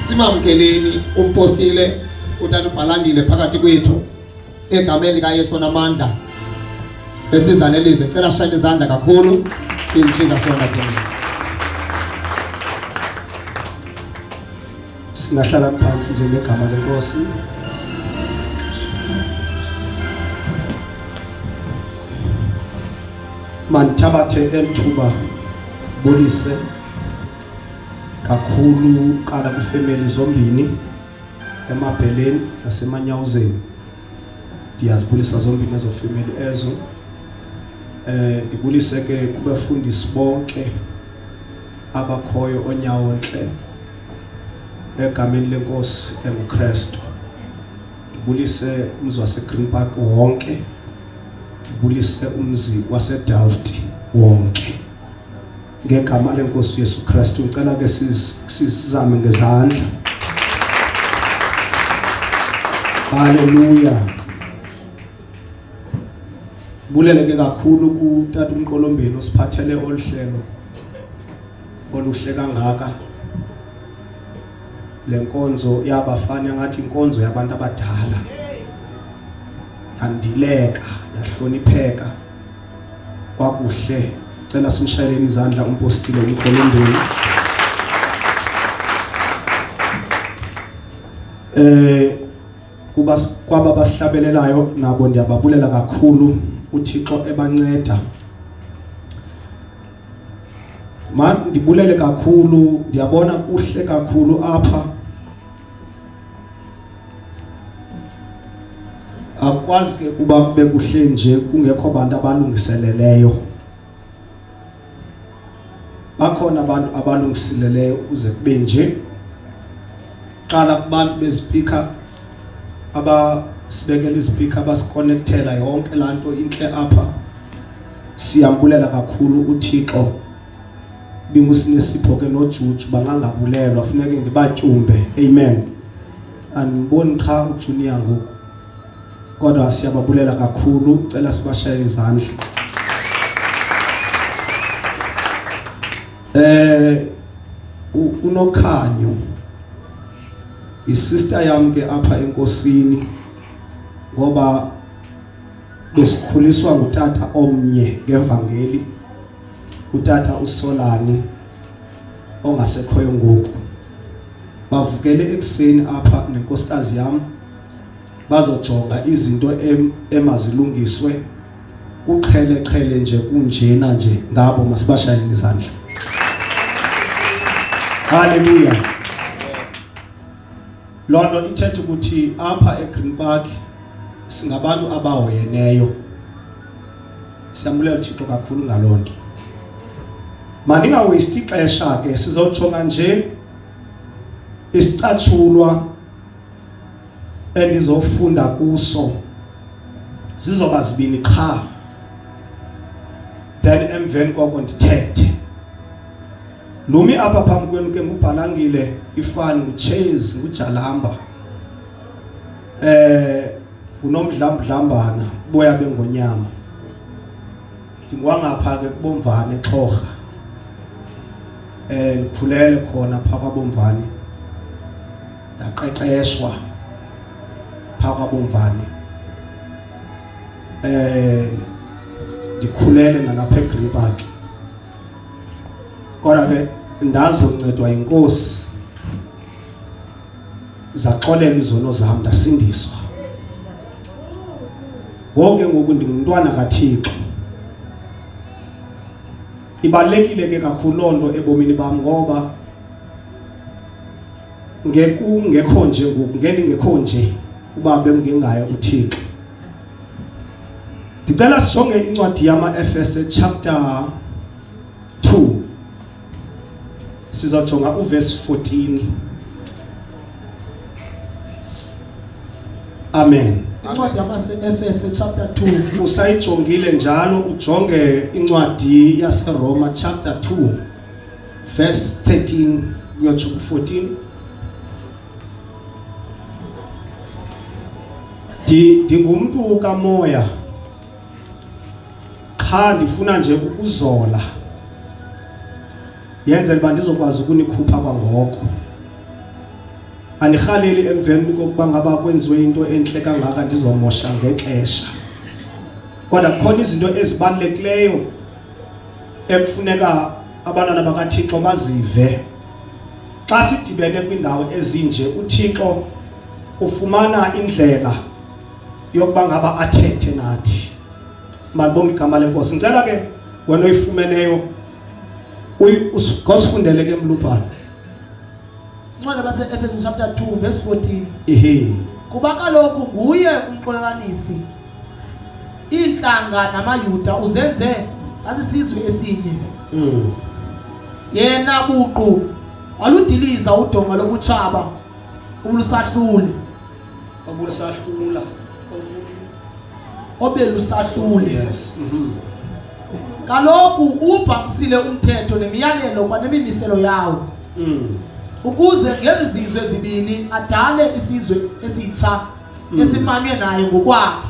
Simamkeleni umpostile uTata Bhalangile phakathi kwethu egameni lika Yesu namandla esizanelizwe. Cela shayina izandla kakhulu intshiza sona phela. Singahlala phansi nje ngegama lenkosi. Manthabathe elithuba bolise kakhulu qala kwifamily zombini eMabheleni naseManyawuzeni. Ndiyazibulisa zombini ezo family ezo. Ndibulise ke kubafundisi bonke abakhoyo onyawo-ntle egameni lenkosi enguKristu. Ndibulise umzi waseGreen Park wonke. Ndibulise umzi waseDelft wonke. Ngegama lenkosi Yesu Kristu ngicela ke sizame ngezandla. Haleluya. Buleleke kakhulu kuTata uMqolombeni osiphathele oluhlelo oluhle kangaka. Lenkonzo yabafana ngathi inkonzo yabantu abadala. Yandileka, yahlonipheka. Kwakuhle. Cela simshayeleni izandla umpostile uMqolombeni. Kwaba basihlabelelayo nabo ndiyababulela kakhulu. uThixo ebanceda. Ndibulele kakhulu, ndiyabona kuhle kakhulu apha. Akwazi ke kuba kube kuhle nje kungekho bantu abalungiseleleyo. Bakhona abantu abalungiseleleyo uze kube nje. Qala kubantu bezipika sibekela izipika basiconnectela yonke lanto inhle apha. Siyambulela kakhulu uThixo. Bingusinesipho ke noJuju bangangabulelwa funeke ndibatyumbe. Amen. Andiboni cha uJunior ngoku. Kodwa siyababulela kakhulu, cela sibashayele izandla. Unokhanyo isister yami ke apha enkosini ngoba besikhuliswa ngutata omnye ngevangeli, utata uSolani ongasekhoyo ngoku. Bavukele ekseni apha nenkosikazi yami bazojonga izinto emazilungiswe. Uqhele nje kunjena nje ngabo masibashayele izandla. Hallelujah. Lonto ithetha ukuthi apha eGreen Park singabantu abahoyeneyo. Siyamulela uThixo kakhulu ngalonto. Mandingawaste ixesha ke sizojonga nje isicatshulwa endizofunda kuso. Zizoba zibini qha. Then emveni koko ndithethe. Lumi apha phambi kwenu ke nguBhalangile, ifani uChase, uJalamba. Unomdlambana boya bengonyama. Ndingwangapha ke kubomvane eXhorha. Ngikhulele khona phaka bomvane. Ndaqeqeshwa phaka bomvane. Ndikhulele nalapha eGreen Park. Kodwa ke ndazoncedwa inkosi. Zaxolela izono zami ndasindiswa. Wonke ngoku ndingumntwana kaThixo. Ibalekile ke kakhulu lonto ebomini bami ngoba ngekho nje ngoku ngekho nje uba bengingayo uThixo. Ndicela sijonge incwadi yama-Efese chapter 2. Sizojonga uverse 14. Amen. Incwadi yama-Efese chapter 2. Usayijongile njalo ujonge incwadi yaseRoma chapter 2 verse 13 kuyotsho ku-14. Ndingumntu kamoya. Qha ndifuna nje ukuzola. Yenzela uba ndizokwazi ukunikhupha kwangoko. Andihaleli emveni kokuba ngaba kwenziwe into enhle kangaka ndizomosha ngexesha. Kodwa khona izinto ezibalulekileyo ekufuneka abantwana bakaThixo bazive. Xa sidibene kwindawo ezinje uThixo ufumana indlela yokuba ngaba athethe nathi. Malibonga igama lenkosi. Ngicela ke wena oyifumeneyo usifundele ke Mlupane. Incwadi base-Efesu chapter 2 verse 14. kuba kaloku nguye umxolelanisi inhlanga namayuda uzenze asisizwe esinye yena buqu aludiliza udonga lobutshaba ulusahlule obelusahlule yes kaloku ubhakisile umthetho nemiyalelo kwanemimiselo yawo ukuze ngezizwe zibini adale isizwe esitsha esimanywe naye ngokwakhe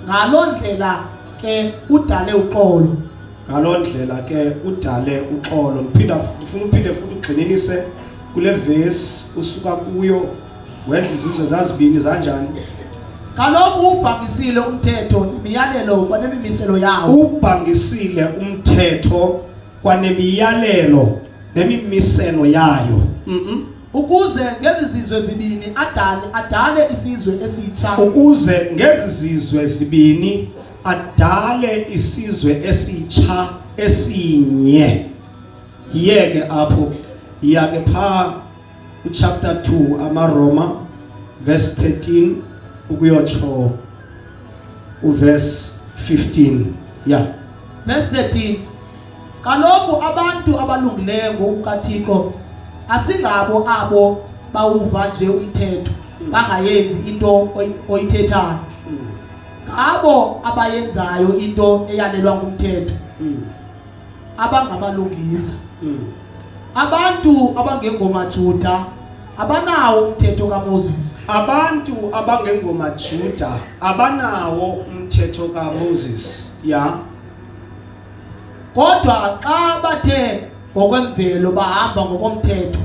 ngaloo ndlela ke udale uxolo ndifuna uphinde futhi ugxininise kule verse usuka kuyo wenza izizwe zazibini zanjani kaloku ubhangisile umthetho nemiyalelo kwanemimiselo yawo ubhangisile umthetho kwanemiyalelo nemimiselo yayo ukuze ngezizwe zibini adale isizwe esitsha ukuze ngezizwe zibini adale isizwe esitsha esinye yeke apho yake pha chapter 2 amaRoma verse 13 ukuyotsho uverse 15 verse 13 kaloku abantu abalungileyo ngokukaThixo asingabo abo bawuva nje umthetho bangayenzi into oyithethayo ngabo abayenzayo into eyalelwa ngumthetho abangamalungisa abantu abangengomaJuda abanawo umthetho kaMoses abantu abangengomaJuda abanawo umthetho kaMoses kodwa xa bathe ngokwemvelo bahamba ngokomthetho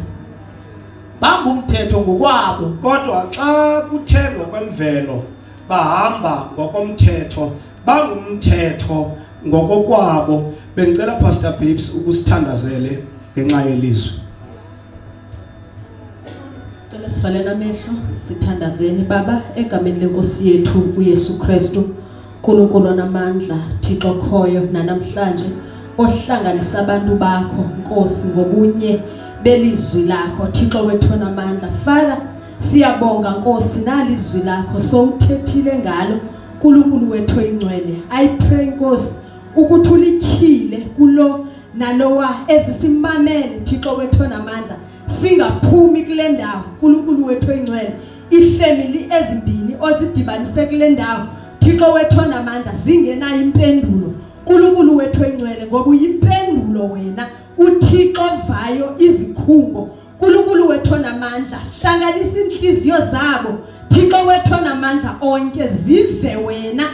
bangumthetho ngokwabo kodwa xa kuthe ngokwemvelo bahamba ngokomthetho bangumthetho ngokokwabo bengicela Pastor Babes ukusithandazele ngenxa yelizwi Cela sivalele amehlo sithandazeni Baba egameni lenkosi yethu uYesu Kristu uNkulunkulu onamandla Thixo khoyo namhlanje ohlanganisa abantu bakho Nkosi ngobunye belizwi lakho Thixo wethu onamandla Father siyabonga Nkosi nalizwi lakho sowuthethile ngalo uNkulunkulu wethu oyingcwele I pray Nkosi ukuthi ulityhile kulo nalowa ezisimamele Thixo wethu onamandla singaphumi kule ndawo uNkulunkulu wethu oyingcwele ifamily ezimbini ozidibanise kule ndawo Thixo wethu onamandla zingenayo impendulo uNkulunkulu wethu oyingcwele ngoba uyimpendulo wena uThixo vayo izikhungo uNkulunkulu wethu onamandla hlanganisa inhliziyo zabo Thixo wethu onamandla onke zive wena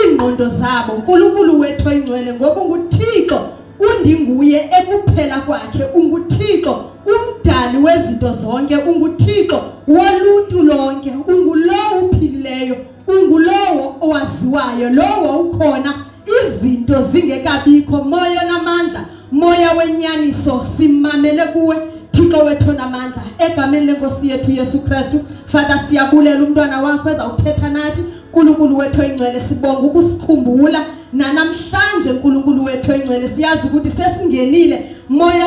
ingqondo zabo uNkulunkulu wethu oyingcwele ngoba unguThixo undinguye ekuphela kwakhe unguThixo umdali wezinto zonke unguThixo woluntu lonke ungulowo uphilileyo ungulowo owaziwayo lowo ukhona izinto zingekabikho moya namandla moya wenyaniso simamele kuwe Thixo wethu namandla egameni lenkosi yethu Yesu Kristu Father siyabulela umntwana wakho ezawuthetha nathi uNkulunkulu wethu oyingcwele sibonga ukusikhumbula namhlanje uNkulunkulu wethu oyingcwele siyazi ukuthi sesingenile moya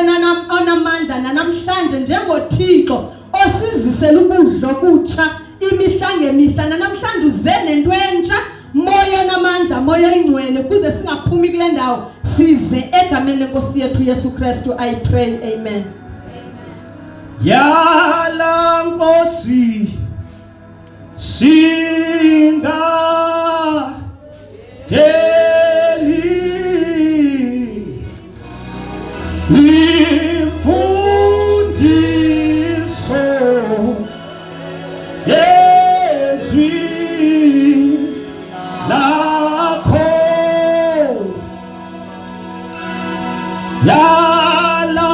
onamandla namhlanje njengoThixo osizisela ukudla okutsha imihla ngemihla namhlanje uze nento entsha moya namandla moya oyingcwele kuze singaphumi kule ndawo size egameni lenkosi yethu Yesu Kristu I pray amen Yala Nkosi singa deli imfundiso yezwi lakho Yala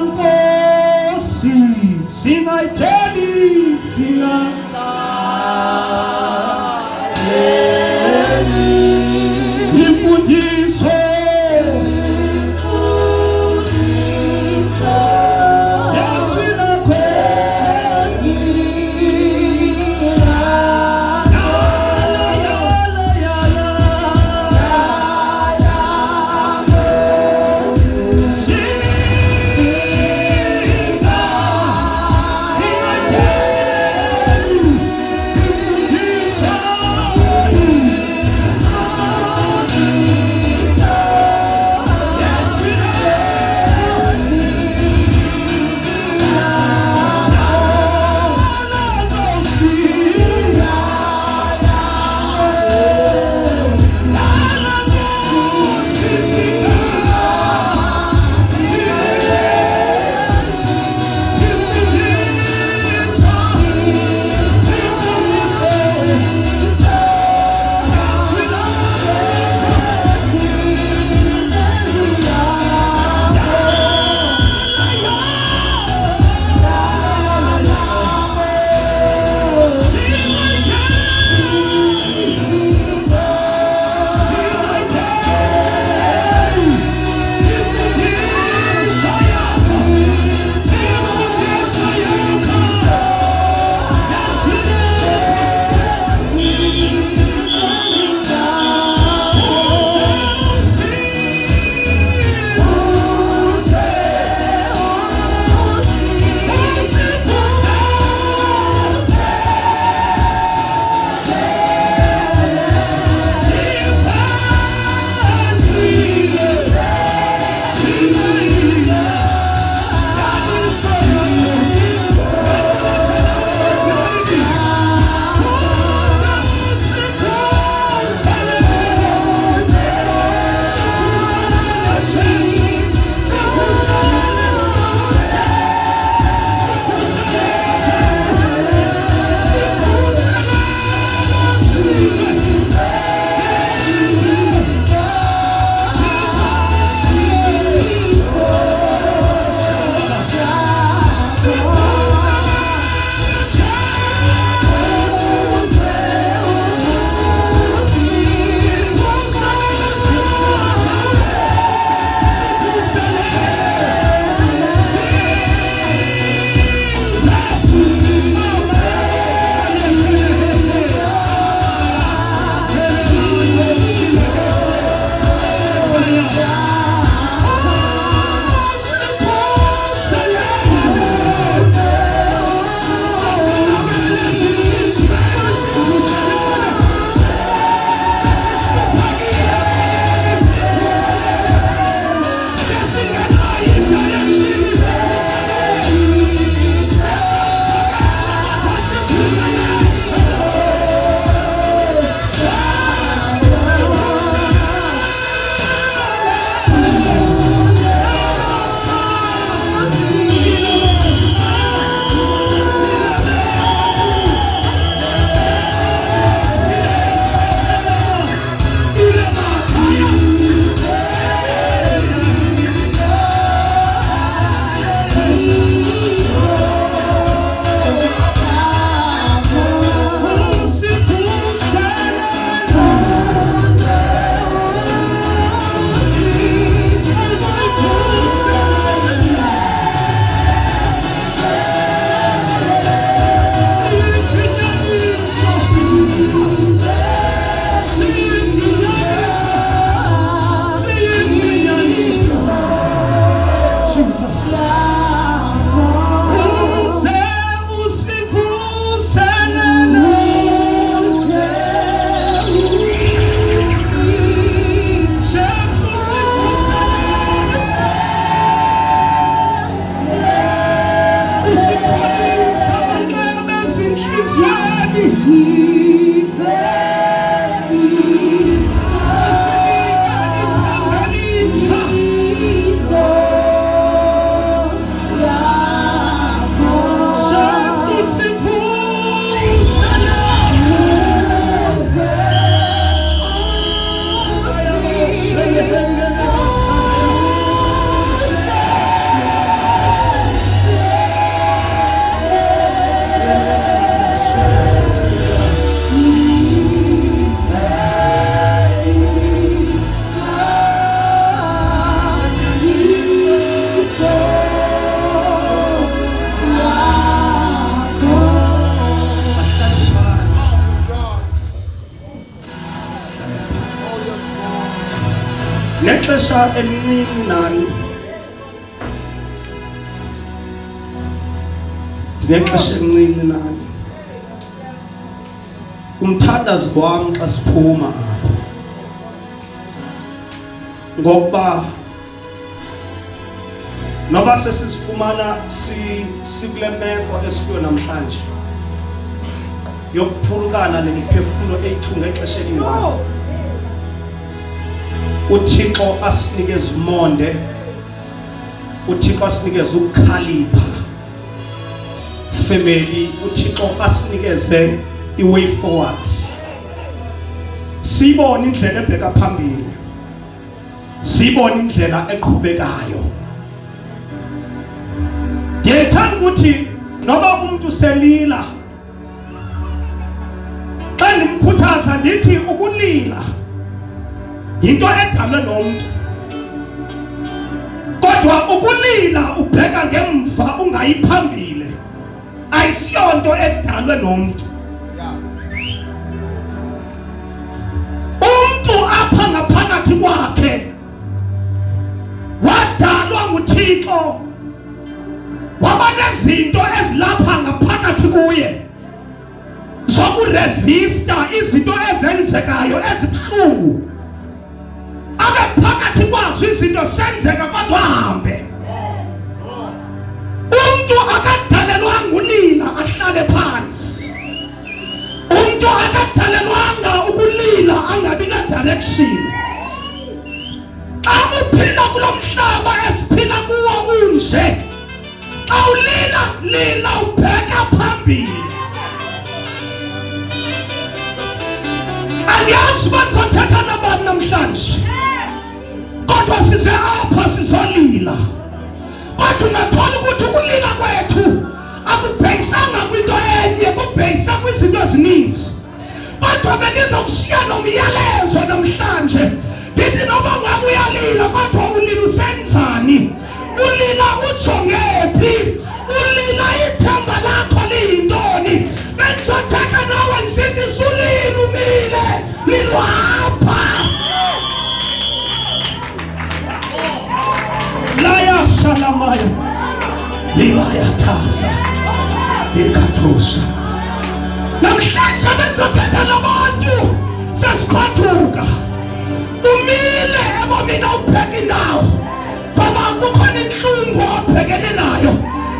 Nkosi Singayitheli imfundiso ndinexesha elincinci nani, ndinexesha elincinci nani. Umthandazo wami xa siphuma apha ngokuba noba sesizifumana sikule meko esikuyo namhlanje yokuphulukana nemiphefumulo ethu ngexesha elinjalo, uThixo asinikeze umonde, uThixo asinikeze ukukhalipha family, uThixo asinikeze i-way forward, sibone indlela ebheka phambili, sibone indlela eqhubekayo. Ngiyethanda ukuthi noba umuntu selila, xa ndimkhuthaza ndithi ukulila yinto edalwe nomuntu, kodwa ukulila ubheka ngemva ungayiphambile ayisiyonto edalwe nomuntu. Umuntu apha ngaphakathi kwakhe wadalwa nguThixo, waba nezinto ezilapha ngaphakathi kuye zokuresista izinto ezenzekayo ezibuhlungu, abe phakathi kwazo izinto senzeka kodwa ahambe. Umuntu akadalelwanga ulila ahlale phansi, umuntu akadalelwanga ukulila angabi na direction. Xa uphila kulo mhlaba esiphila kuwo unje, awulila lila ubheka phambili. Andiyazi uba ndizothetha nabani namhlanje, kodwa size apha sizolila. Kodwa ungathola ukuthi ukulila kwethu akubhekisanga kwinto enye, kubhekisa kwizinto ezininzi. Kodwa bengizokushiya nomyalezo namhlanje, ndithi noba ngabe uyalila kodwa ulila usenzani, ulila ujongephi, ulila ithemba lakho liyintoni. Bengizothetha nawe ngisithi sulila umile, lilwapha laya shalamaya liwayatasa ikatosha. Namhlanje bengizothetha nabantu sesikhwathuka, umile ebomini awubheki nawo, ngoba kukhona inhlungu obhekene nayo,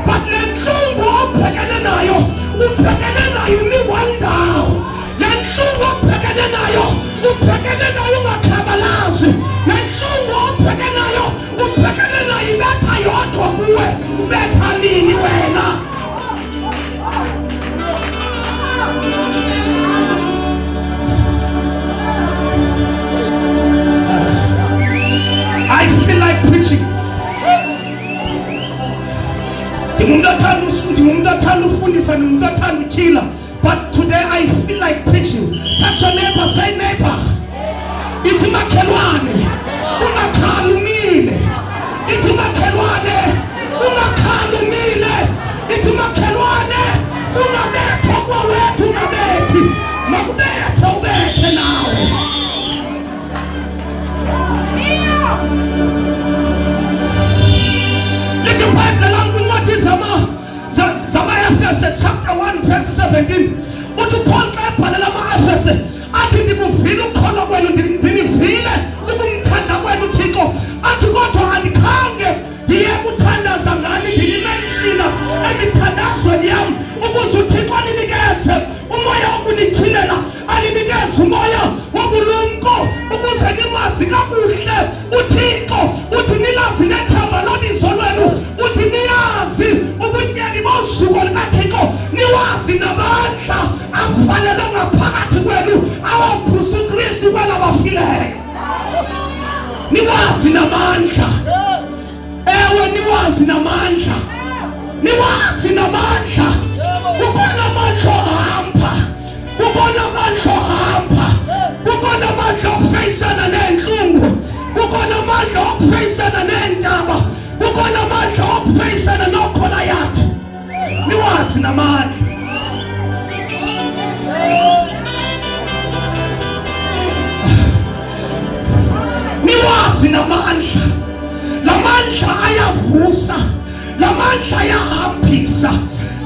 but le nhlungu obhekene nayo ubhekene nayo imiwandawo. Le nhlungu obhekene nayo ubhekene nayo ungakhabalazi. Le nhlungu obhekene nayo ubhekene nayo ibetha yodwa kuwe, ubetha nini wena? I feel like preaching. Ndingumuntu ufundisa, ndingumuntu utyhila, but today I feel like preaching. Touch your neighbor, say neighbor. Ithi makhelwane, ungakhali umile. Ithi makhelwane, ungakhali umile. Ithi makhelwane, ungabethwa kwawethu ungabethi, makubethe ubethe nawe. Lithi Bible languncwadi zama-Efese chapter 1 verse 17, uthi Paul xa ebhalela ama-Efese athi ndikuvile ukukholwa kwenu, ndinivile ukumthanda kwenu uThixo, athi kodwa andikhange ndiye kuthandaza ngani, ndinimenshina emithandazweni yam, ukuze uThixo alinikeze umoya wokunithilela, alinikeze umoya wobulumko, ukuze nimazi kakuhle uThixo. Uthi nilazi nethemba lobizo lwenu, uthi niyazi ubunyani bosuku likaThixo, niwazi namandla afanele ngaphakathi kwenu awaphusa uKristu kwelabafileyo. Niwazi namandla, ewe niwazi namandla, niwazi namandla. Ukona amandla ohamba, ukona amandla ohamba, ukona amandla okufeyisana nenhlungu, ukona amandla okufeyisana neentaba, ukona amandla okufeyisana noGoliath. Niwazi namandla. Niwazi namandla.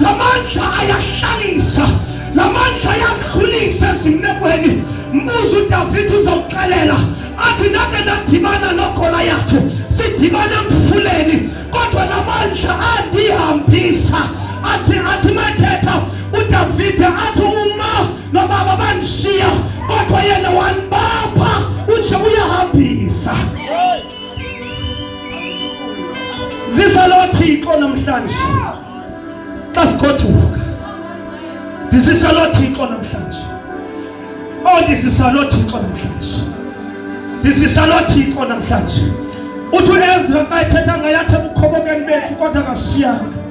lamandla ayahlalisa, lamandla ayadlulisa ezimekweni. Mbuzo uDavid uzawuxelela athi nake nadibana noGoliath, sidibana emfuleni kodwa lamandla andihambisa. Athi mathetha uDavid athi uma nobaba banshiya kodwa yena wanibapha, uthi uyahambisa. Zisalo Thixo namhlanje xa sikhothuka, disisalo Thixo namhlanje. Oh, disisalo Thixo namhlanje, disisalo Thixo namhlanje. Uthi Ezra xa ethetha ngayathe bukhobokeni bethu kodwa kasishiyanga.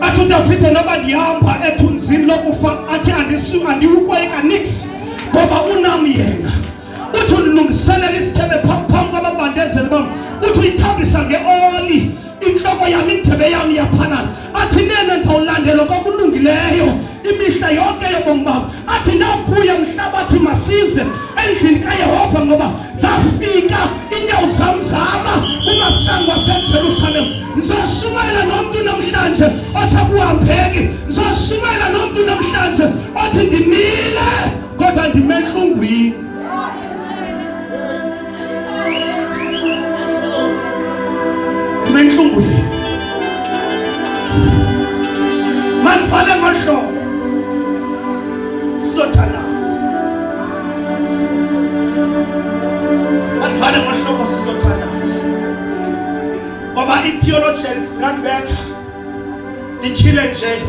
Athi uDavid noba ndihamba ethunzini lokufa athi andiwukweka nix ngoba unam yena. Uthi undilungiselela isithebe phambi kwababandezeli bam, uthi uyithambisa ngeoli inhloko yami indebe yami yaphanana. Athi nene ndawulandela kokulungileyo imihla yonke yobomi bam. Athi ndavuya mhlabathi masize endlini kaYehova ngoba zafika inyawo zam zama kumasango aseJerusalem. Ngizoshumayela nomuntu namhlanje othi akuhambeki, ngizoshumayela nomuntu namhlanje othi ndimile kodwa ndime enhlungwini. Menhlungwini manifale ngohlobo sizothandaza, manifale ngohlobo sizothandaza ngoba i-theologians zikandibetha ndityhile nje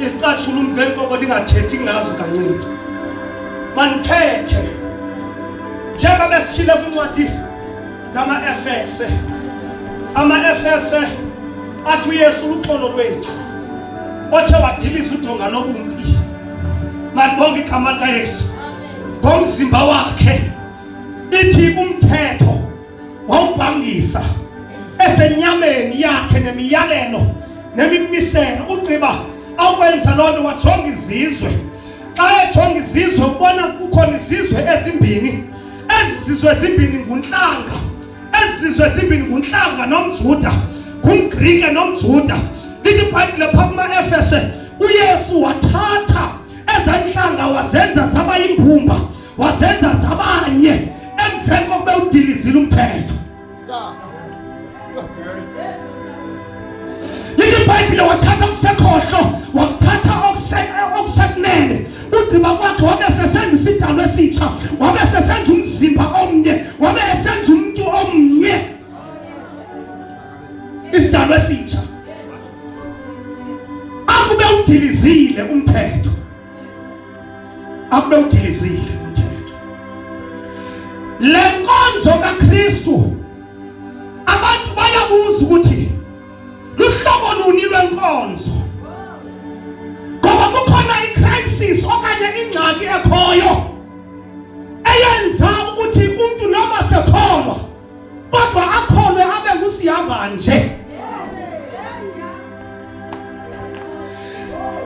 isicatshula umveni koko ndingathethi ngazo kancinci. Manithethe njengoba besitshile kwincwadi zama-Efese. Ama-Efese athi uYesu luxolo lwethu othe wadiliza udonga lobumpi, malibonke igama likaYesu, ngomzimba wakhe. Ithi umthetho wawubhangisa esenyameni yakhe nemiyalelo nemimiselo. Ugqiba awukwenza loo nto wajonga izizwe. Xa ejonga izizwe ubona kukhona izizwe ezimbini. Ezi zizwe ezimbini nguntlanga, ezi zizwe ezimbini nguntlanga nomJuda, ngumGrike nomJuda. Lithi iBhayibhile phaa kuma-Efese uYesu wathatha ezantlanga wazenza zaba yimbumba, wazenza zabanye emveni kokuba udilizile umthetho. Lithi iBhayibhile wathatha okusekhohlo wakuthatha okusekunene. Ugqiba kwakhe wabe sesenza isidalwa esitsha, wabe sesenza umzimba omnye, wabe esenza umuntu omnye, isidalwa esitsha. Akube udilizile umthetho, akube udilizile umthetho. Le nkonzo kaKristu abantu bayabuza ukuthi luhlobo luni lwenkonzo, ngoba kukhona i-crisis okanye ingxaki ekhoyo eyenza ukuthi umuntu noma sekholwa kodwa akholwe abe ngusihamba nje,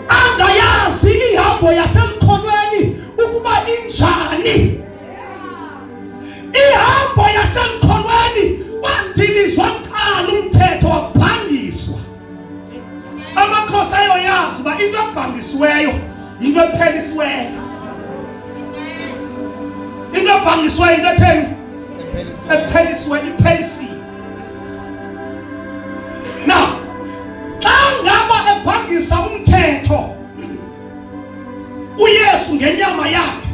angayazi ihambo yasemkholweni ukuba injani. Ihambo yasemkholweni kwadilizwa kuqala umthetho wabhangiswa. Amakhosi ayoyazi uba into ebhangisiweyo into ephelisiweyo. Into ebhangisiweyo into etheni? Ephelisiweyo, iphelisiwe. Now xa ngaba ebhangisa umthetho uYesu ngenyama yakhe,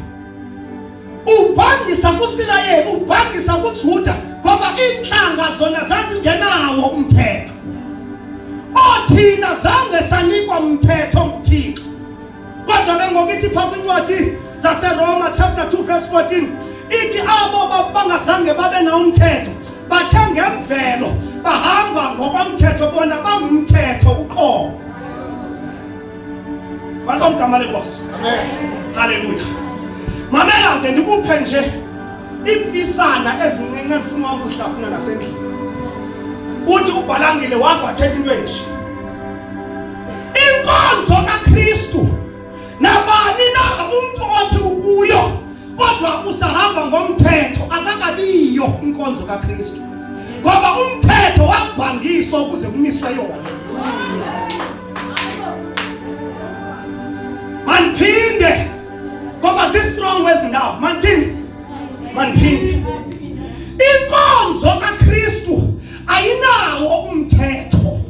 ubhangisa kuSirayeli, ubhangisa kuJuda ngoba iintlanga zona zazingenawo umthetho. Othina zange sanikwa umthetho nguThixo, kodwa bengokuthi phaa kwincwadi zaseRoma chapter 2 verse 14 ithi abo bangazange babe nawo umthetho bathe ngemvelo bahamba ngokomthetho bona bangumthetho uqobo. Balomgama lenkosi. Amen. Haleluya. Mamela ke ndikuphe nje ipisana ezincinci endifuna ukuzihlafuna nasendlini. Uthi ubhalangile wakho wathetha into enje. Inkonzo kaKristu nabani na umuntu othi ukuyo kodwa usahamba ngomthetho akakabiyo inkonzo kaKristu, ngoba umthetho wabhangiswa ukuze kumiswe yona. si-strong wezindawo manithini maniphinde inkonzo kaKristu ayinawo umthetho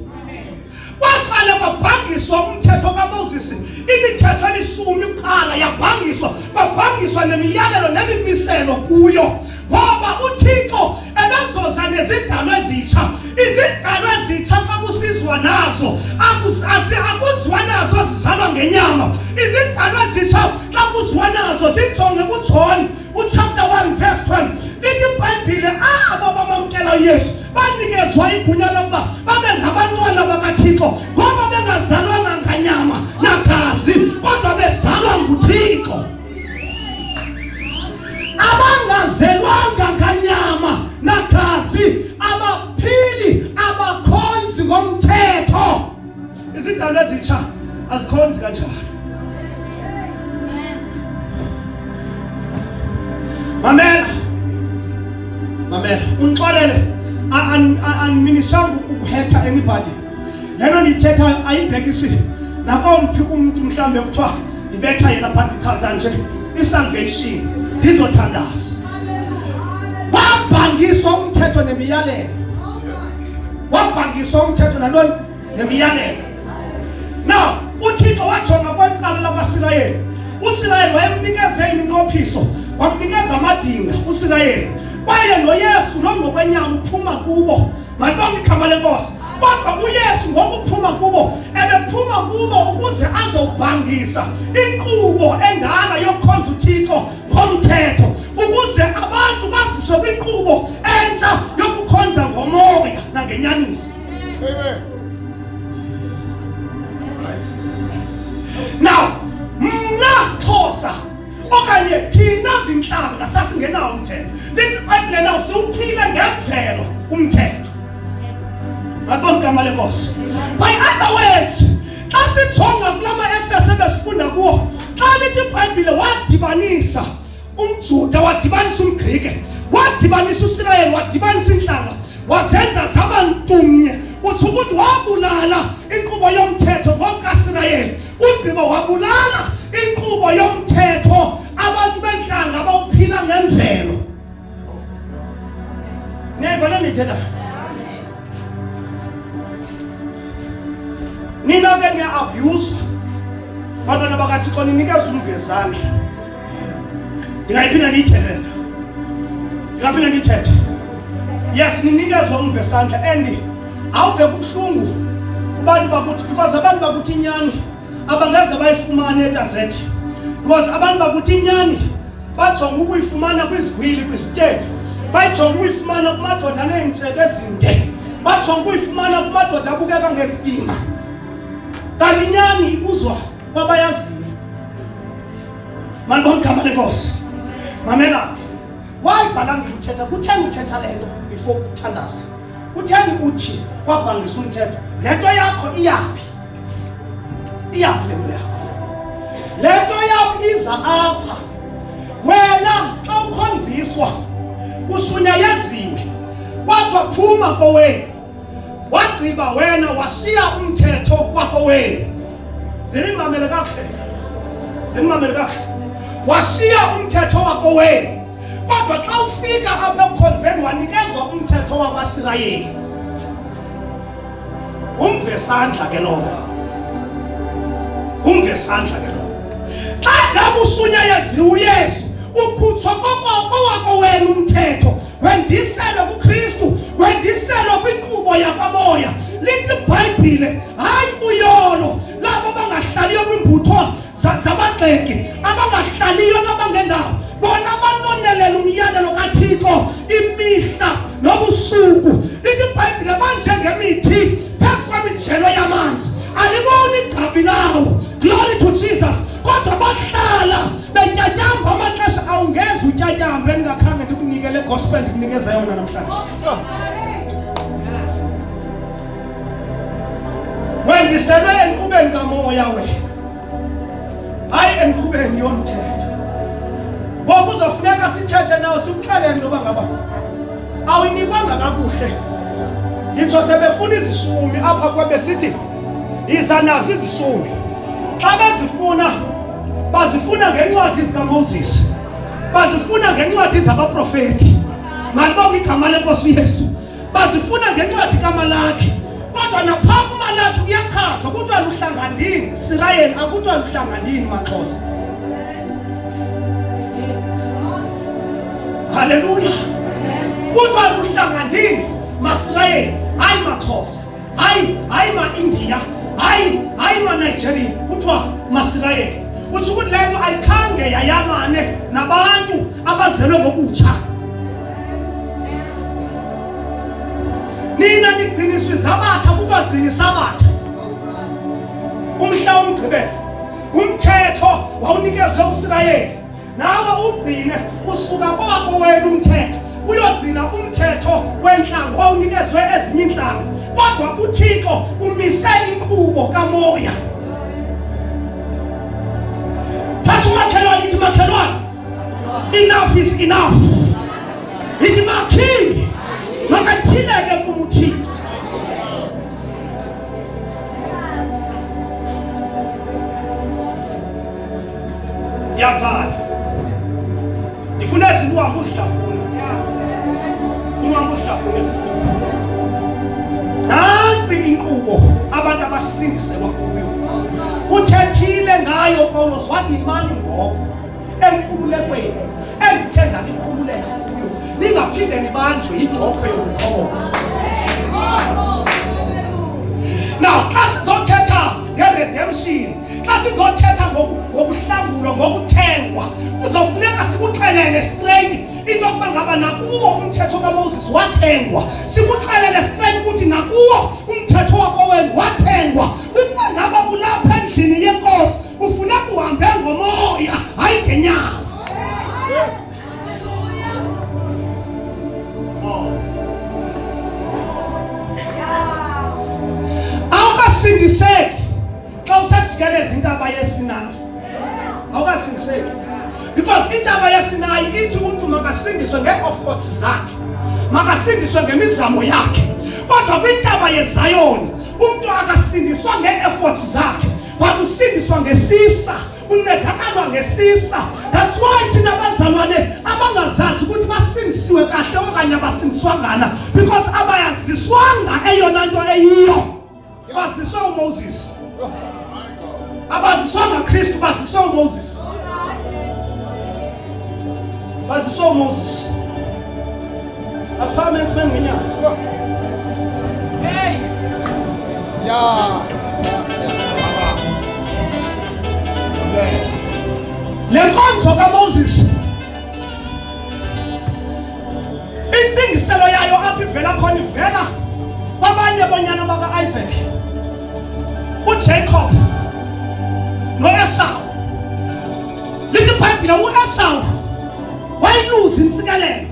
kwaqala kwabhangiswa umthetho kaMoses imithetho elisumi kuqala yabhangiswa kwabhangiswa nemiyalelo nemimiselo kuyo ngoba uThixo ebezoza nezidalwa ezitsha izidalwa ezitsha xa kusizwa nazo akuzwa nazo zizalwa ngenyama izidalwa ezitsha xa kuzwa nazo zijonge kuJohn chapter 1 verse 12 lithi iBhayibhile abo bamamkela uYesu banikezwa igunya lokuba babe ngabantwana bakaThixo ngoba bengazalwanga nganyama nagazi kodwa bezalwa nguThixo abangazelwanga nganyama nagazi abaphili abakhonzi ngomthetho izidalwa ezitsha azikhonzi kanjalo mamela unixolele animinisanga ukuhetha anybody lento ndiyithethayo ayibhekisi nakomphi umuntu mhlawumbe kuthiwa ndibetha yena phansi ichaza nje isalvation ndizothandaza wabhangiswa umthetho nemiyalelo wabhangiswa umthetho nantoni nemiyalelo now uThixo wajonga kwecala lakwaSirayeli uSirayeli wayemnikeze iminqophiso wamnikeza amadinga uSirayeli kwaye noYesu ngokwenyama uphuma kubo malibonke igama lenkosi kodwa uYesu ngokuphuma kubo ebephuma kubo ukuze azobhangisa inkqubo endala yokukhonza uThixo ngomthetho ukuze abantu baziswe kwinkqubo entsha yokukhonza ngomoya nangenyaniso. Amen. Now mna Xhosa okanye thina zinhlanga sasingenawo umthetho lithi iBhayibhile nawo siwuphile ngemvelo umthetho malibonke igama lenkosi. By other words xa sijonga kulama Efeso ebesifunda kuwo xa lithi iBhayibhile wadibanisa umJuda wadibanisa umGrike wadibanisa uSirayeli wadibanisa inhlanga wazenza zabantumnye uthi ukuthi wabulala inkqubo yomthetho ngokaSirayeli ugqiba wabulala inkqubo yomthetho abantu benhlanga abawuphila ngemvelo. Neva nithetha nina ke niya-abuse bantwana bakaThixo ninikeza umvezandla ndingayiphinda ndiyithethe yes ninikezwa umvezandla and awuve kubuhlungu kubantu bakuthi because abantu bakuthi inyani abangeze bayifumane etazethi because abantu bakuthi inyani bajonga ukuyifumana kwizigwili kwizityebi bayijonga ukuyifumana kumadoda neentshebe ezinde bajonga ukuyifumana kumadoda abukeka ngesidima kanti inyani ibuzwa kwabayaziyo. Malibonke igama lenkosi. Mamela wayibhalanga uthetha kutheni uthetha lento before ukuthandaza kutheni uthi wabhangisa umthetho lento yakho iyaphi lento yakho lento yakho iza apha wena xa ukhonziswa ushunya yaziwe kwathiwa phuma kowenu wagqiba wena washiya umthetho wakowenu zinimamele kakuhle washiya umthetho wakowenu kodwa xa ufika apha ekukhonzeni wanikezwa umthetho wakwaSirayeli umvesandla ke lowo xa ngabe ushunya yaziwe uYesu ukhutshwa kowakowenu umthetho wendiselwe kuKristu wendiselwe kwinkqubo yakwamoya lithi iBhayibhile hayi uyolo labo bangahlaliyo kwimbutho zabagxeki abangahlaliyo nabangendawo bona abanonelela umyalelo kaThixo imihla nobusuku lithi iBhayibhile banjengemithi phezu kwemijelo yamanzi aliboni igqabi lawo glory to Jesus kodwa bahlala betyatyamba amaxesha awungeza utyatyamba engakhange ndikunikele gospel ndikunikeza yona namhlanje wendiselwe enkqubeni kamoya wena hayi enkqubeni yomthetho ngoba uzofuneka sithethe nawo sikuxelele into yoba ngaba awuyinikwanga kakuhle ngitsho sebefuna izishumi apha kwebe sithi iza nazo izishumi xa bezifuna bazifuna ngencwadi zikaMoses, bazifuna ngencwadi zabaprofeti. Malibonga igama lenkosi uYesu. Bazifuna ngencwadi kaMalaki. Kodwa naphambi kuMalaki kuyachaza ukuthi aluhlangandini Israyeli, akuthi aluhlangandini Maxhosa. Haleluya. Ukuthi aluhlangandini Masirayeli, hayi Maxhosa, hayi ma-India, hayi ma-Nigeria, kuthiwa Masirayeli. Uthi ukuthi lento ayikhange yayamane nabantu abazelwe ngokutsha. Nina nigciniswa izabatha, kuthiwa gcina isabatha. Umhla womgqibelo kumthetho wawunikezwe uIsrayeli, nawe ugcine usuka kwakho wena umthetho uyogcina umthetho wenhlanga owunikezwe ezinye inhlanga. Kodwa uThixo umise inqubo kamoya. Thatha umakhelwane, ithi makhelwane, enough is enough. Ithi makhi makathileke kumuThixo. Ndiyavala, ndifuna izinto uhambe uzihlafuna, uhambe uzihlafuna izinto. Nansi inkqubo abantu abasindiselwa kuyo. Uthethile ngayo Pawulos wathi imani ngoko enkululekweni endithenda nikhululela kuyo, ningaphinde nibanjwe yidokwe yokukhoboka. Now xa sizothetha nge-redemption, xa sizothetha ngokuhlangulwa, ngokuthengwa, kuzofuneka sikuxelele straight into yokuba ngaba nakuwo umthetho kaMoses wathengwa. Sikuxelele straight ukuthi nakuwo umthetho wakowenu wathengwa. Ukuba ngaba kulapha endlini yenkosi ufuneka uhambe ngomoya, hayi ngenyama. Yes. Awukasindiseki xa usajikeleza intaba yeSinayi. Awukasindiseki. Because intaba yeSinayi ithi umuntu makasindiswe nge-efforts zakhe, makasindiswe ngemizamo yakhe. Kodwa kwintaba yeZayoni umuntu akasindiswa nge-efforts zakhe, kodwa usindiswa ngesisa, uncedakalwa ngesisa. That's why sinabazalwane abangazazi ukuthi basindisiwe kahle okanye abasindiswanga, because abayaziswanga eyona nto eyiyo. Baziswe uMoses, abaziswanga Kristu, baziswe uMoses, baziswe uMoses. Asiphameni sibe ngenyanga. Hey. Yeah. Le nkonzo kaMoses, intsingiselo yayo apho ivela khona, ivela kwabanye bonyana baka-Isaac, uJacob no-Esau. Lithi iBhayibhile u-Esau wayiluza intsikelelo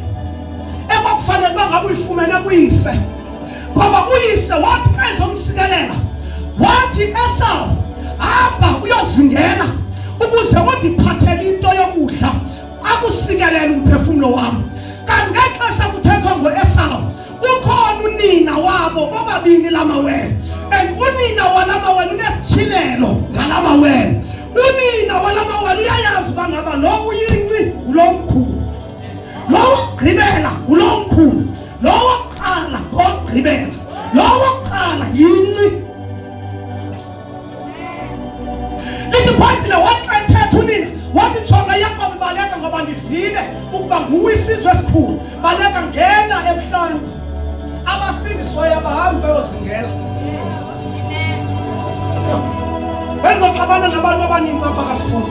ekwakufanele uba ngabe uyifumene kuyise, ngoba uyise wathi xa ezomsikelela wathi, Esau, hamba uyozingela ukuze undiphathele into yokudla, akusikelele umphefumulo wami. Kanti ngexesha kuthethwa ngo-Esau ukhona unina wabo bobabini lamawele, and unina walamawele unesitshilelo ngalamawele. Unina walamawele uyayazi uba ngaba lo uyinci ulo mkhulu, lo wokugqibela ulo mkhulu, lo wokuqala ngokugqibela, lo wokuqala yinci. Lithi iBhayibhile wathi xa ethetha unina wathi, jonga Yakobe, baleka ngoba ndivile ukuba nguwe isizwe esikhulu, baleka ngena emhlanje. Abasindiswayo abahambi bayozingela. Benzoxabana nabantu abaninzi apha kasikhulu,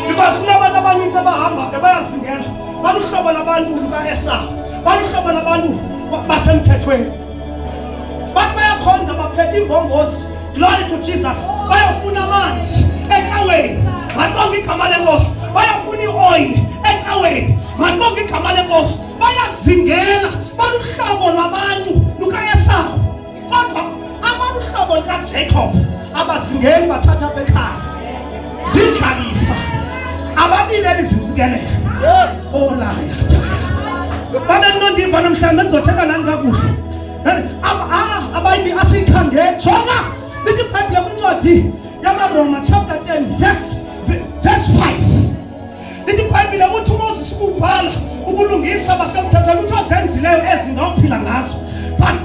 because kunabantu abaninzi abahamba bayazingela. Baluhlobo labantu luka-Esau, baluhlobo labantu basemthethweni, bathi bayakhonza baphethe imbombozi, glory to Jesus, bayofuna amanzi ecaweni, malibonga igama lenkosi, bayofuna i-oil ecaweni, malibonga igama lenkosi, bayazingela. Baluhlobo lwabantu luka-Esau. Kodwa abaluhlobo lukaJacob abazingeli, bathatha apha ekhaya, zindlalifa, ababileli zintsikelelo. Yes. Olaya babe nondiva namhlanje ngizothetha nani kakuhle. Abayibi asiyikhangele, jonga lithi iBhayibhile kwincwadi yamaRoma chapter 10 verse verse 5 lithi iBhayibhile uthi uMoses ubhala ukulungisa abasemthethweni uthi azenzileyo ezinto ophila ngazo but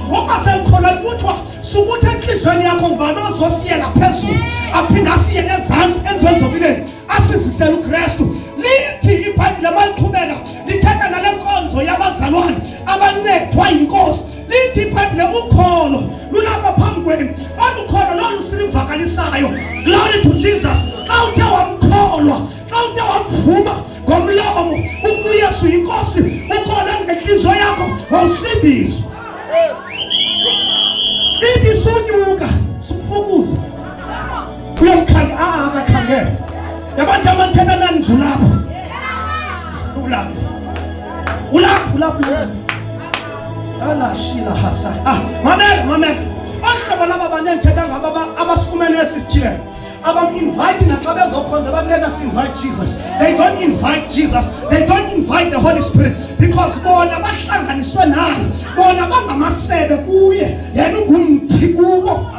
ngoba semkhona kuthiwa sukuthi enhlizweni yakho ngubani ozosiyela phezulu aphinda asiye ezantsi enzonzobileni asizisele uKristu. Lithi iBhayibhile maliqhubeka lithetha nale nkonzo yabazalwane abancedwa yinkosi. Lithi iBhayibhile ukholo lulapha phambi kwenu olukholo lolusivakalisayo. Glory to Jesus. Xa uthe wamkholwa, xa uthe wamvuma ngomlomo uYesu inkosi, ukhona ngenhliziyo yakho wawusindiswa. Ithi sunyuka sufukuza uyamkhangela akakhangela yabantu abathena nani njulapho ulapho ala shila hasa mamela ohlobo laba banentheka ngaba abasifumene esithile abam-invite naxa bezokhonza bakulena si-invite Jesus. They don't invite Jesus, they don't invite the Holy Spirit because bona bahlanganiswe naye, bona bangamasebe kuye, yena ungumthi kubo.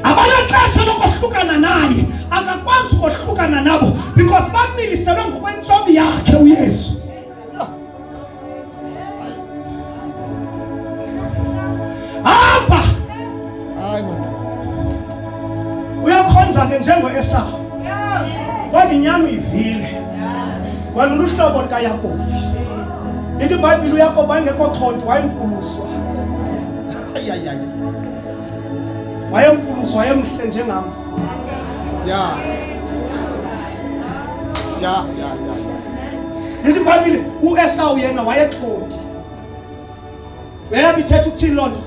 Abanaxesha lokohlukana naye, akakwazi ukuhlukana nabo because bamiliselwe ngokwentsobi yakhe uYesu. Hamba uyakhonza ke njengo-Esau kwaninyani uyivile wena uluhlobo likaYakobi. Ithi iBhayibhile uYakobi wayengekho chonto, wayempuluswa wayempuluswa wayemhle njengam. Ithi iBhayibhile u-Esau yena wayexhodi. Uyayazi ithetha ukuthini loo nto?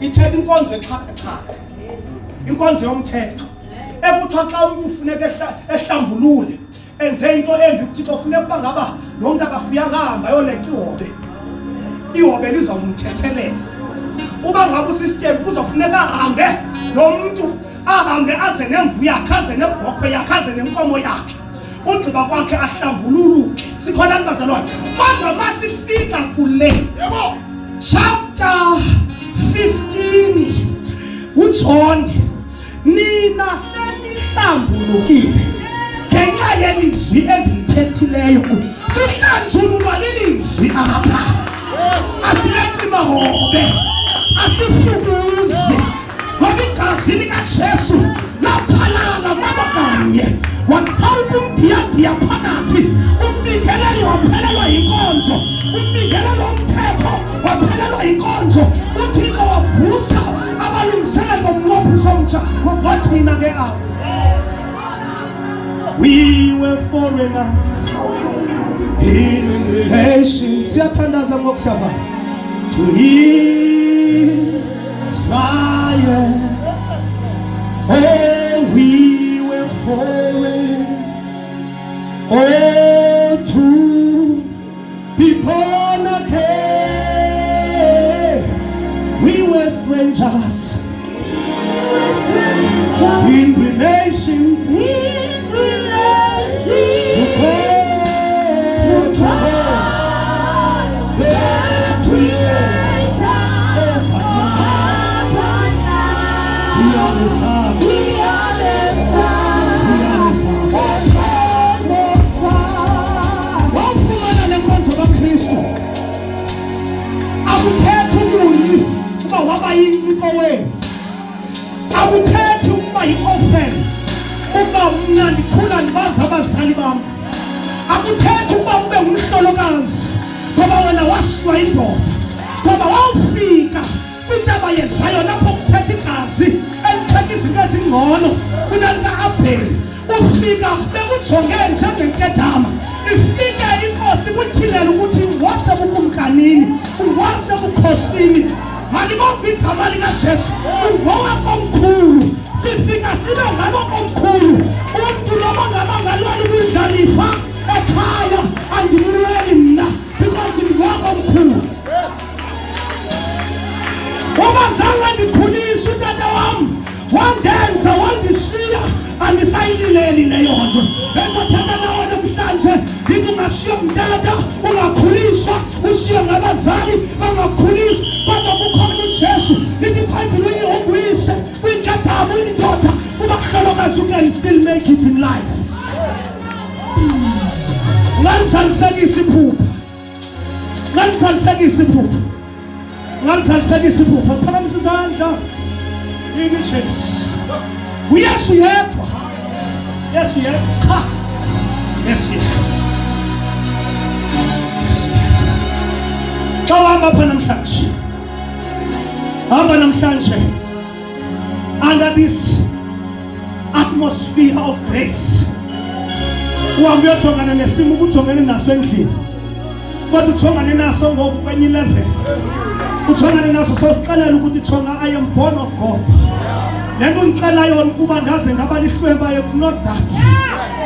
Ithetha inkonzo exhakaxhaka, inkonzo yomthetho ekuthiwa xa umuntu ufuneka ehlambulule enze into embi kuThixo ufuneka uba ngaba lo muntu akafuyanga ahamba ayoleqa ihobe lizawumthethelela. Uba ngaba usisityebi kuzofuneka ahambe lo muntu ahambe aze nemvu yakhe, aze nebhokhwe yakhe, aze nenkomo yakhe, ugqiba kwakhe ahlambululuke. Sikhona bazalwane, kodwa masifika kule chapter 15 uJohn, nina senihlambulukile ngenxa yelizwi endilithethileyo. Sihlanjululwa lilizwi apha, asileqi mahobe, asifukuze ngoba igazi likaJesu laphalala kwaba kanye waqhawuka umdiyadiya phakathi. Umbingeleli waphelelwa yinkonzo, umbingeleli womthetho waphelelwa yinkonzo. uThixo wavusa abalungiseleli bomnqopho somtsha ngothina ke apha. We were foreigners in relation. Siyathandaza ngokusava to Israel. Oh, we were foreign. Oh, to be born again. We were strangers in relation. Akuthethi ukuba yi-offering uba mna ndikhula ndibazi abazali bam. Akuthethi ukuba ube ngumhlolokazi ngoba wena washiywa indoda, ngoba wawufika kwintaba yezayo lapho kuthetha igazi elithetha izinto ezingcono kunalika-Abheli. Ufika bekujonge njengenkedama, ifike inkosi kuthilela ukuthi wasebukumkanini, wasebukhosini. Malibonke igama likaJesu, ungowakomkhulu. Sifika sibe ngabokomkhulu. Umntu noma ngabangalwali kwindlalifa ekhaya andimlweli mna because ngowakomkhulu. Ubazange ndikhulise utata wam, wandenza wandishiya, andisayilileli leyo nto. Benzothetha nawe namhlanje ndithi ungashiya umtata, ungakhuliswa, ushiye ngabazali bangakhulisi, kodwa kukhona uJesu. Lithi iBhayibhile uyihogwise kwinkedama uyindoda kuba kuhlolokazi life. Ngalizalisekisa iphupha. Ngalizalisekisa iphupha. Ngalizalisekisa iphupha. Phakamisa izandla. Yini Jesu. Uyesu yedwa. Yesu yedwa. Ha. Yesu yedwa. Yesu yedwa. Xa uhamba apha namhlanje. Hamba namhlanje. Under this atmosphere of grace. Uhambe uyojongana nesimo ukujongene naso endlini. Kodwa ujongane naso ngoba kwenye level. Ujongane naso sosixelela ukuthi jonga I am born of God. Lento ngicela yona ukuba ndaze ngaba lihlwemba I am not that.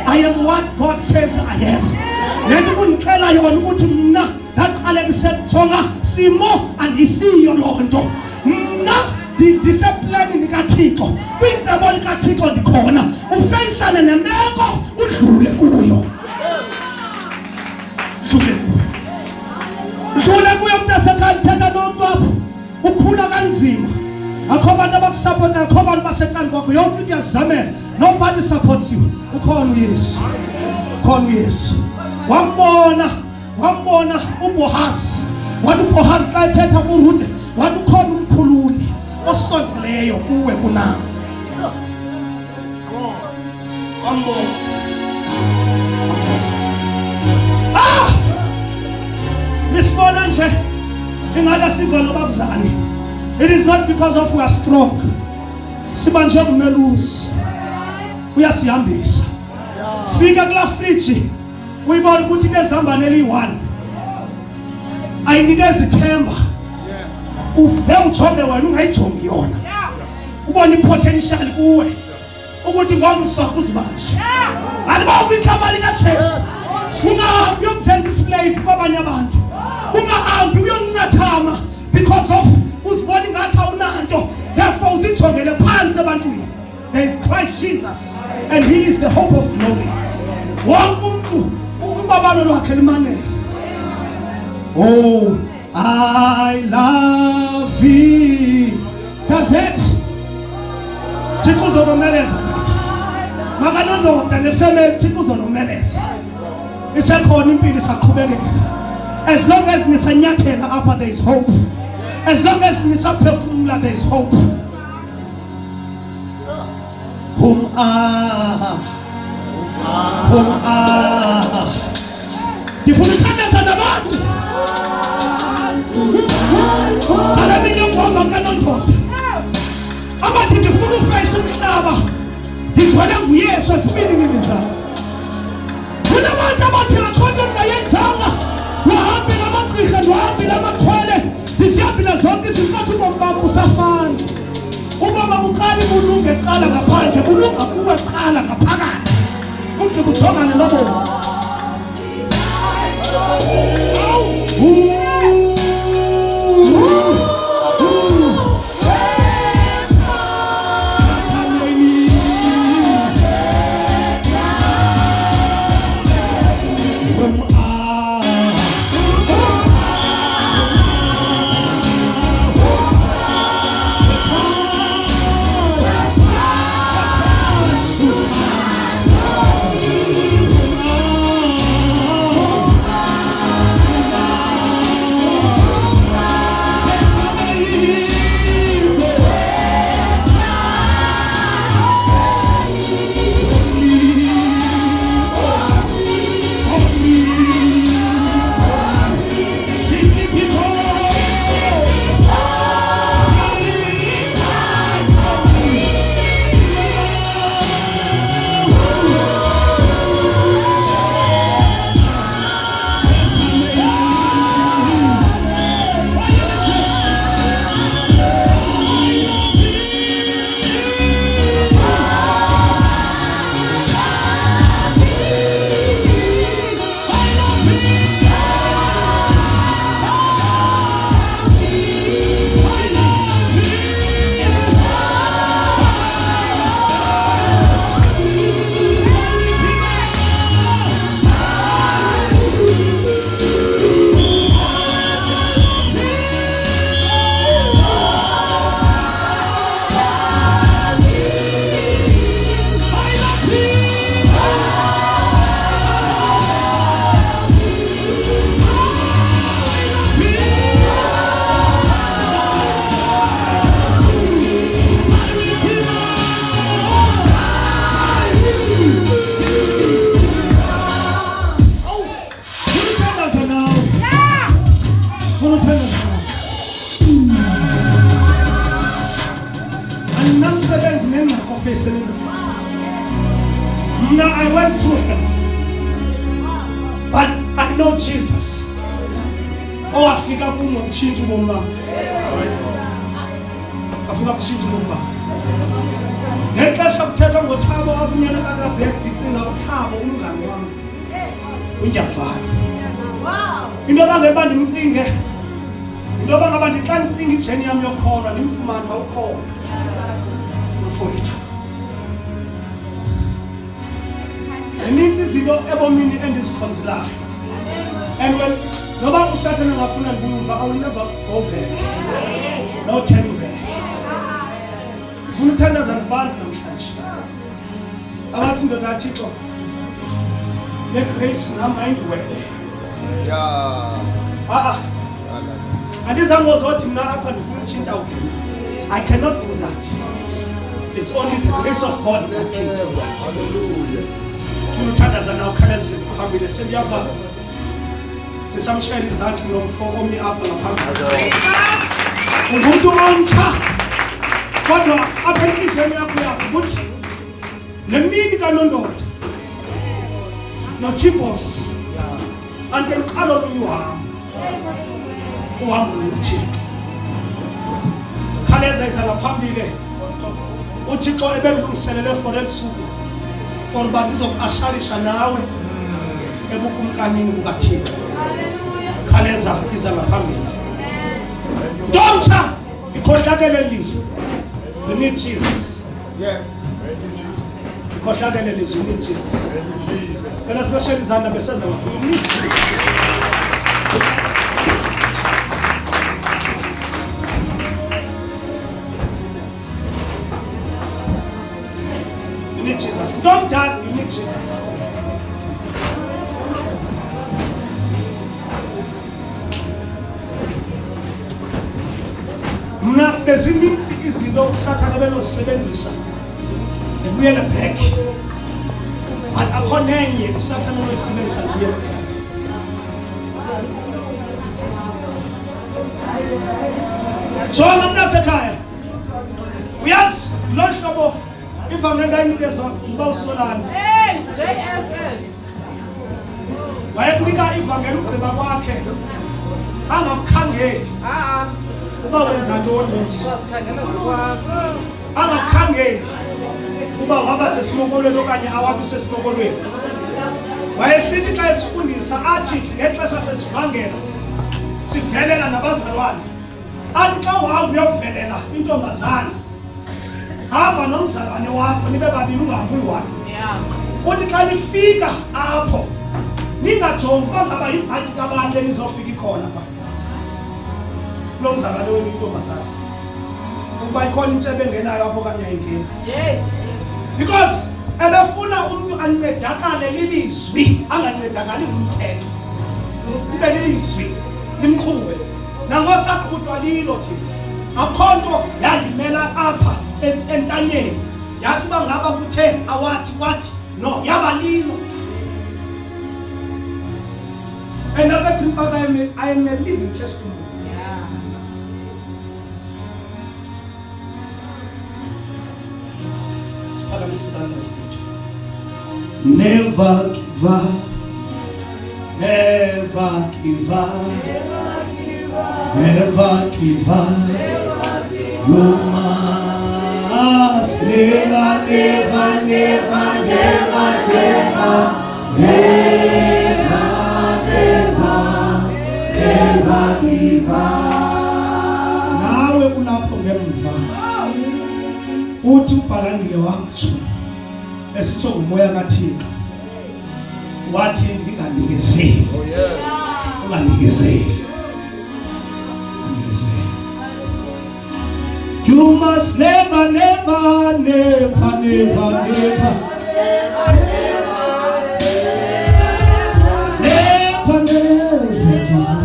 I am what God says I am. Lento ngicela yona ukuthi mina ngaqale kusejonga simo andisiyo lonto. Mina discipline nikaThixo. Kwintsebo likaThixo ndikhona. Ufeyisane nemeko udlule kuyo. Udlule kuyo. Udlule kuyo mntasekhaya uthetha nomuntu apho. Ukhula kanzima. Akho abantu abakusupport, akho abantu basekhaya kwakho. Yonke into yazamela. Nobody supports you. Ukhona uYesu. Ukhona uYesu. Wambona uBoaz. Wathi uBoaz xa ethetha kuRuthe, wathi ukhona umkhululi osondeleyo kuwe kunami. Wambona. Nisibona nje ingada siva nobabuzani. It is not because of we are strong. Siba nje ngumelusi. Uyasihambisa. Fika kula fridge. Uyibona ukuthi nezambane eli1. Ayinikeza ithemba. Uve ujonge wena ungayijongi yona. Ubona ipotential kuwe. Ukuthi ngomso kuzibanje. Alibawu ikhama lika Jesu. Ungahambi uyokuzenza slave kwabanye abantu. Ungahambi uyoncathama because of uzibona ngathi awunanto. Therefore uzijongele phansi ebantwini. There is Christ Jesus and he is the hope of glory. Wonke umuntu ubabalo lwakhe limanele. Oh, I love you. That's it. Thixo uzonomeleza nje. Makanondoda nefamily Thixo uzonomeleza. Isekhona impilo isaqhubekela. As long as nisanyathela apha there is hope. As long as nisaphefumula there is hope. Ndifuna uthandaza nabantu. Alaminye ngoma kanondoda. Abathi ndifuna ufeyisa umhlaba. Ngigcwele nguYesu esibinini zami. Kunabantu abathi akhona ungayenzanga. Wahambe namagqirha, wahambe namakhwele. Zisiyabila zonke izinkathi ubombaba usafana. Ubaba buqala ubulunge qala ngaphandle, bulunga kuwe qala ngaphakathi. Kumbe kujongane nobo. facing him. Now I went through him, but I know Jesus. Oh, I figure I'm going to change my mind. I figure I'm changing my mind. Ngexesha kuthetha ngoThabo abunyana kaKaZek ndicinga uThabo umngani wami. Uyavana. Wow. Into abangeba ndimcinge. Into abangaba ndixa ndicinga ijeni yami yokhona ndimfumane bawukhona. Mfowethu. Zininzi izinto ebomini endizikhonzelayo. And when noba uSathane ngafuna ndibuyuva, I will never go back. No turning back. Ufuna uthandaza nabantu namhlanje. Abathi ndoda kaThixo, le grace ngamind word. Yeah. Andizangozothi mina apha ndifuna utshintsha wena. I cannot do that. It's only the grace of God that can do that. Hallelujah. Ufuna uthandaza nawe khalezise phambili sendiyava. Sisamshayela izandla nomfo omi apha ngaphambili. Umuntu omtsha. Kodwa apha enhliziyweni yakho yazi ukuthi nemini kaNondoda noThibos ante ngiqalo lomhambo. Uhambo noThixo. Khaleza isangaphambili. uThixo ebengilungiselele for elisuku for uba ndizokuasharisha nawe ebukumkanini bukaThixo. Khaleza iza ngaphambili. Ntomtsha ikhohlakele lizwe. You need Jesus. Yes. Ikhohlakele lizwe, you need Jesus. Phela special izandla beseza ngathi you need Jesus. You need Jesus. Don't doubt, you need Jesus. Mna bezininzi izinto uSathane benozisebenzisa ndibuyele back. But akho nenye uSathane oyisebenzisa ndibuyele back. Jonga mntasekhaya. Uyazi lo hlobo ivangeli ayinikezwa uba uSolani. Hey, JSS. Wayekunika ivangeli ugqiba kwakhe. Angamkhangeli. Uba wenza ntoni Wazikhangela ngokwakho. angakhangeli uba waba sesimokolweni okanye awabi sesimokolweni. Wayesithi xa esifundisa athi ngexesha sesivangela sivelela nabazalwane. Athi xa uhamba uyovelela intombazana hamba nomzalwane wakho nibe babini ungahambi uyi-one. Uthi xa nifika apho ningajongi uba ngaba yibhanki kabani le nizofika ikhona pha lo mzalwane wenu intombazana. Ukuba ikhona intshebe engenayo apho okanye ayingeni. Because ebefuna umuntu ancedakale lilizwi angancedakali ngumthetho. Libe lilizwi limqhube. Nangosaqhutywa lilo thina. Akho nto yandimela apha entanyeni. Yathi uba ngaba kuthe awathi wathi no yaba lilo. And I am a living testimony. Never give up, never give up, never give up. You must never, never, never, never, never give up. Nawe ulapho ngemva. Uthi uBhalangile watsho esitsho ngumoya kaThixo wathi ndinganikezeli. Oh yes. Unganikezeli. You must never, never, never, never, never, never give up.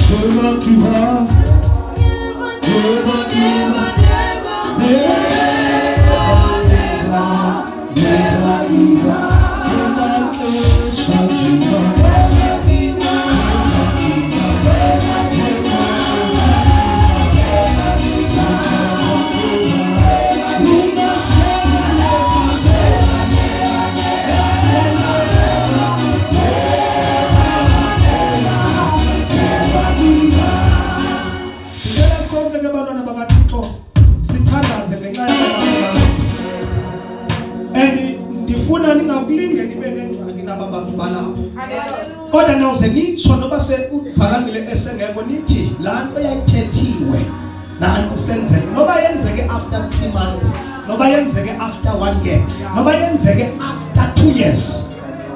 Never give up. You must ngifuna ningakulinge nibe nengxaki naba bantu balapho. Hallelujah. Kodwa nawuze ngitsho noba ubhalangile esengekho nithi la nto yayithethiwe nansi senzeke noba yenzeke after 3 months, noba yenzeke after 1 year, noba yenzeke after 2 years.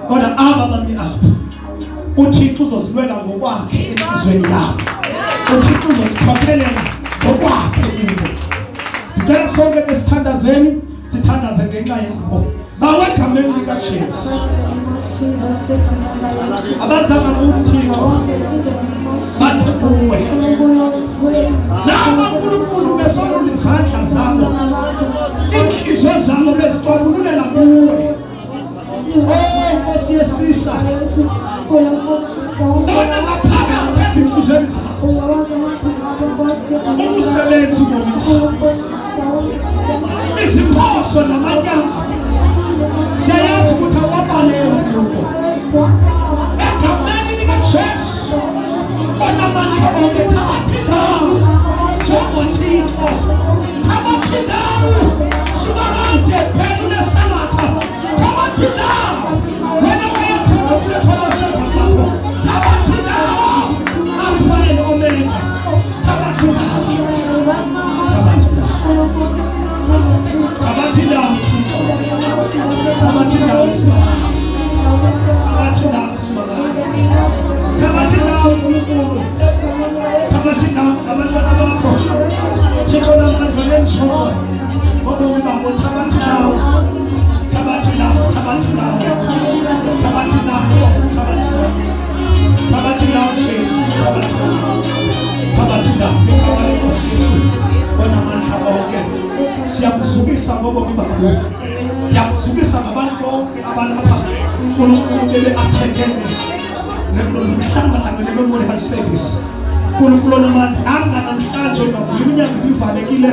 Kodwa aba bami apho uThixo uzozilwela ngokwakhe enhlizweni yabo. uThixo uzozikhokhelela ngokwakhe kubo. Ngicela sonke besithandazeni, sithandaze ngenxa yabo. Bawe egameni likaJesu. Abazama kuThixo baze kuwe. Naba uNkulunkulu besonula izandla zabo, inhliziyo zabo bezicwabulela kuwe. Nkosi yesisa, bona ngaphakathi ezinhlizweni zabo umsebenzi womuhle, iziphoso namanyala siyayazi ukuthi awabaleka kubo. Egameni likaJesu onamandla onke, thabathi indawo njengoThixo, thabathi indawo sibakade phezu lesabatha, thabathi indawo wena uyakhona siyathola sezakho, thabathi indawo Alpha and Omega, thabathi indawo, thabathi indawo, thabathi indawo Thixo, thabathi indawo sibakade, thabathi indawo sibakade, thabathi indawo uNkulunkulu, thabathi indawo abantwana bakho Thixo namandla nenjongo ngobomi babo, thabathi indawo, thabathi indawo, thabathi indawo, thabathi indawo, thabathi indawo, thabathi indawo Jesu, thabathi indawo, thabathi indawo ngegama leNkosi Yesu onamandla onke. Siyakuzukisa ngobomi babo, siyakuzukisa ngabantu bonke abalapha uNkulunkulu bebe-attendene nomhlangano ne-memorial service. uNkulunkulu onamandla, yanga namhlanje ungavula iminyango ibivalekile,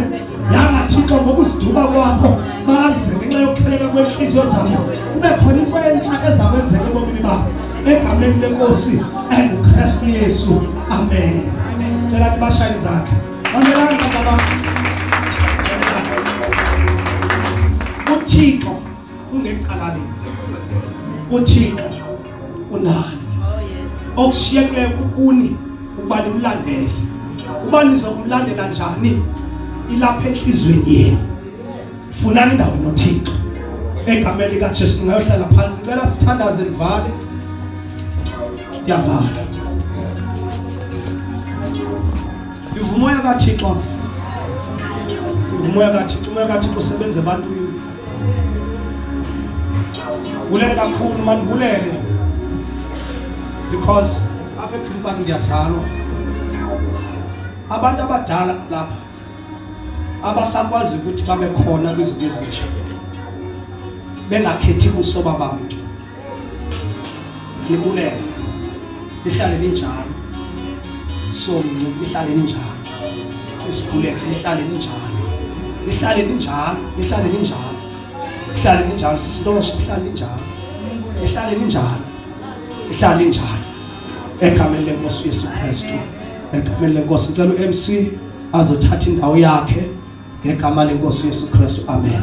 yanga Thixo ngokuziduba kwakho baze ngenxa yokukheleka kwenhliziyo zabo kube khona into entsha ezakwenzeka ebomini babo egameni leNkosi enguKristu Yesu, amen. Cela nibashayele izandla. Mamelani baba. uThixo ungecalani, uThixo unani okushiyekileyo ukuni ukuba nimlandele. Uba nizokumlandela njani ilapha enhlizweni yenu. Funani indawo noThixo egameni likaJesu. Ngayohlala phansi, ngicela sithandaze livale. Yavala ivumo yakaThixo, ivumo yakaThixo, umoya kaThixo usebenza ebantwini. Bulele kakhulu manje, bulele, because apha eGreenpark ngiyazalwa abantu abadala lapha abasakwazi ukuthi babe khona kwizinto ezinje bengakhethi ubuso babantu. Nibulele, lihlale linjalo, so lihlale linjalo, sesibulele lihlale linjalo, lihlale linjalo, lihlale linjalo, lihlale linjalo, sisitosha lihlale linjalo, lihlale linjalo, lihlale linjalo egameni leNkosi Yesu Kristu, egameni leNkosi. Ngicela uMC azothatha indawo yakhe ngegama leNkosi Yesu Kristu, amen.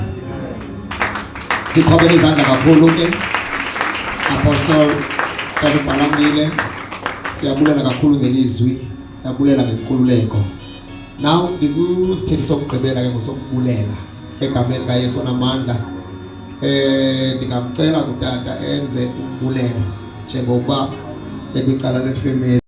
Sikhobele izandla kakhulu ke Apostle Balangile, siyabulela kakhulu ngelizwi, siyabulela ngenkululeko. Now ngikusithethi sokugqibela ke ngosokubulela egameni kaYesu onamandla. Ndingamcela kutata enze umbulelo njengoba ekwicala lefamily.